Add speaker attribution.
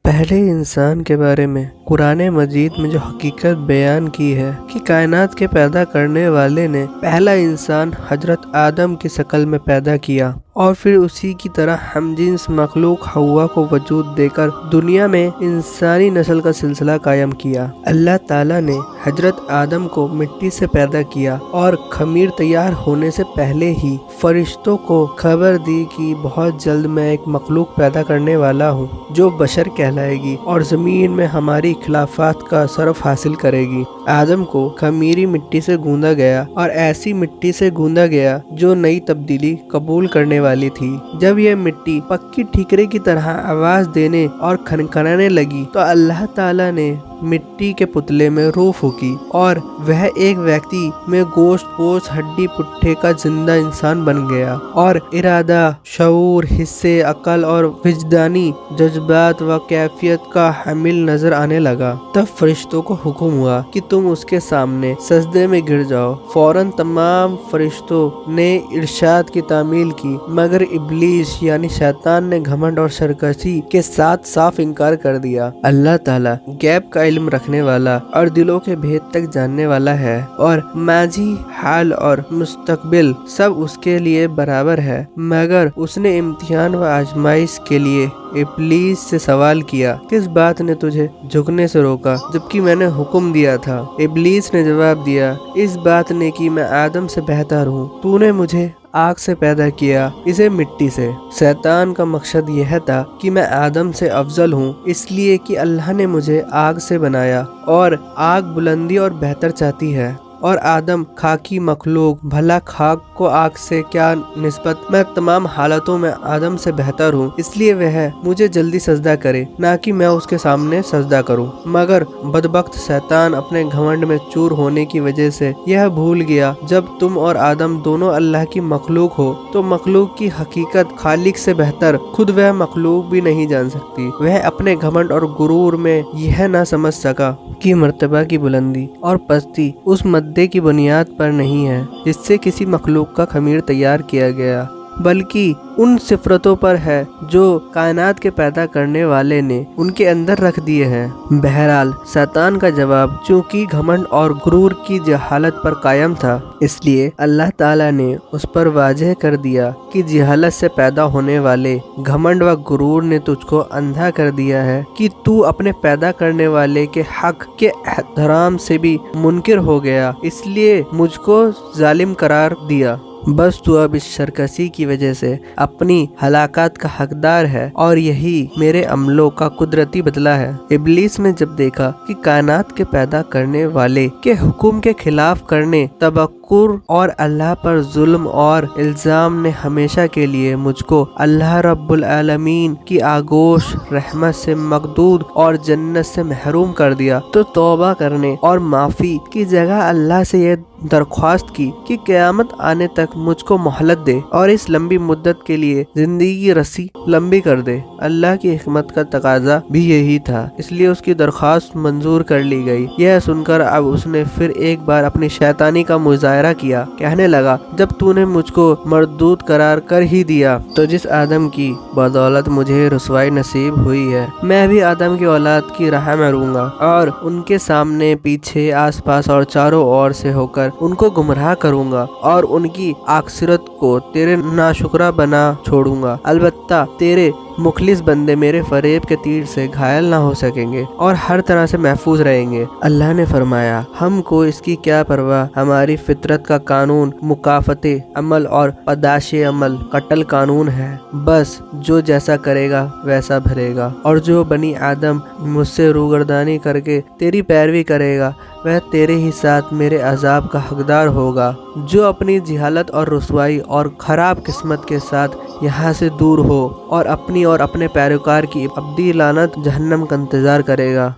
Speaker 1: پہلے انسان کے بارے میں قرآن مجید میں جو حقیقت بیان کی ہے کہ کائنات کے پیدا کرنے والے نے پہلا انسان حضرت آدم کی شکل میں پیدا کیا اور پھر اسی کی طرح ہم جنس مخلوق حوا کو وجود دے کر دنیا میں انسانی نسل کا سلسلہ قائم کیا۔ اللہ تعالیٰ نے حضرت آدم کو مٹی سے پیدا کیا اور خمیر تیار ہونے سے پہلے ہی فرشتوں کو خبر دی کہ بہت جلد میں ایک مخلوق پیدا کرنے والا ہوں جو بشر کہلائے گی اور زمین میں ہماری خلافات کا شرف حاصل کرے گی۔ آدم کو خمیری مٹی سے گوندا گیا اور ایسی مٹی سے گوندا گیا جو نئی تبدیلی قبول کرنے والی تھی۔ جب یہ مٹی پکی ٹھیکرے کی طرح آواز دینے اور کھنکھنانے لگی تو اللہ تعالیٰ نے مٹی کے پتلے میں روح پھونکی اور وہ ایک ویکتی میں گوشت پوش ہڈی پٹھے کا زندہ انسان بن گیا اور ارادہ، شعور، حصے، عقل اور وجدانی جذبات و کیفیت کا حامل نظر آنے لگا۔ تب فرشتوں کو حکم ہوا کہ تم اس کے سامنے سجدے میں گر جاؤ۔ فوراً تمام فرشتوں نے ارشاد کی تعمیل کی، مگر ابلیس یعنی شیطان نے گھمنڈ اور سرکشی کے ساتھ صاف انکار کر دیا۔ اللہ تعالیٰ غیب کا علم رکھنے والا اور دلوں کے بھید تک جاننے والا ہے اور ماضی، حال اور مستقبل سب اس کے لیے برابر ہے، مگر اس نے امتحان و آزمائش کے لیے ابلیس سے سوال کیا، کس بات نے تجھے جھکنے سے روکا جبکہ میں نے حکم دیا تھا؟ ابلیس نے جواب دیا، اس بات نے کہ میں آدم سے بہتر ہوں، تو نے مجھے آگ سے پیدا کیا، اسے مٹی سے۔ شیطان کا مقصد یہ تھا کہ میں آدم سے افضل ہوں، اس لیے کہ اللہ نے مجھے آگ سے بنایا اور آگ بلندی اور بہتر چاہتی ہے، اور آدم خاکی مخلوق، بھلا خاک کو آگ سے کیا نسبت؟ میں تمام حالتوں میں آدم سے بہتر ہوں، اس لیے وہ مجھے جلدی سجدہ کرے، نہ کہ میں اس کے سامنے سجدہ کروں۔ مگر بدبخت شیطان اپنے گھمنڈ میں چور ہونے کی وجہ سے یہ بھول گیا، جب تم اور آدم دونوں اللہ کی مخلوق ہو تو مخلوق کی حقیقت خالق سے بہتر خود وہ مخلوق بھی نہیں جان سکتی۔ وہ اپنے گھمنڈ اور غرور میں یہ نہ سمجھ سکا کہ مرتبہ کی بلندی اور پستی اس مدے کی بنیاد پر نہیں ہے جس سے کسی مخلوق کا خمیر تیار کیا گیا، بلکہ ان صفاتوں پر ہے جو کائنات کے پیدا کرنے والے نے ان کے اندر رکھ دیے ہیں۔ بہرحال شیطان کا جواب چونکہ گھمنڈ اور غرور کی جہالت پر قائم تھا، اس لیے اللہ تعالیٰ نے اس پر واضح کر دیا کہ جہالت سے پیدا ہونے والے گھمنڈ و غرور نے تجھ کو اندھا کر دیا ہے کہ تو اپنے پیدا کرنے والے کے حق کے احترام سے بھی منکر ہو گیا، اس لیے مجھ کو ظالم قرار دیا۔ بس تو اب اس سرکشی کی وجہ سے اپنی ہلاکت کا حقدار ہے اور یہی میرے عملوں کا قدرتی بدلہ ہے۔ ابلیس نے جب دیکھا کہ کائنات کے پیدا کرنے والے کے حکم کے خلاف کرنے، تبکر اور اللہ پر ظلم اور الزام نے ہمیشہ کے لیے مجھ کو اللہ رب العالمین کی آغوش رحمت سے مقدود اور جنت سے محروم کر دیا، تو توبہ کرنے اور معافی کی جگہ اللہ سے یہ درخواست کی کہ قیامت آنے تک مجھ کو مہلت دے اور اس لمبی مدت کے لیے زندگی کی رسی لمبی کر دے۔ اللہ کی حکمت کا تقاضا بھی یہی تھا، اس لیے اس کی درخواست منظور کر لی گئی۔ یہ سن کر اب اس نے پھر ایک بار اپنی شیطانی کا مظاہرہ کیا، کہنے لگا، جب تو نے مجھ کو مردود قرار کر ہی دیا تو جس آدم کی بدولت مجھے رسوائی نصیب ہوئی ہے، میں بھی آدم کی اولاد کی راہ میں رہوں گا اور ان کے سامنے، پیچھے، آس پاس اور چاروں اور سے ہو کر ان کو گمراہ کروں گا اور ان کی آخرت کو تیرے ناشکرہ بنا چھوڑوں گا۔ البتہ تیرے مخلص بندے میرے فریب کے تیر سے گھائل نہ ہو سکیں گے اور ہر طرح سے محفوظ رہیں گے۔ اللہ نے فرمایا، ہم کو اس کی کیا پرواہ، ہماری فطرت کا قانون مکافات عمل اور پاداش عمل قتل قانون ہے، بس جو جیسا کرے گا ویسا بھرے گا، اور جو بنی آدم مجھ سے روگردانی کر کے تیری پیروی کرے گا وہ تیرے ہی ساتھ میرے عذاب کا حقدار ہوگا۔ جو اپنی جہالت اور رسوائی اور خراب قسمت کے ساتھ یہاں سے دور ہو اور اپنی اور اپنے پیروکار کی ابدی لعنت جہنم کا انتظار کرے گا۔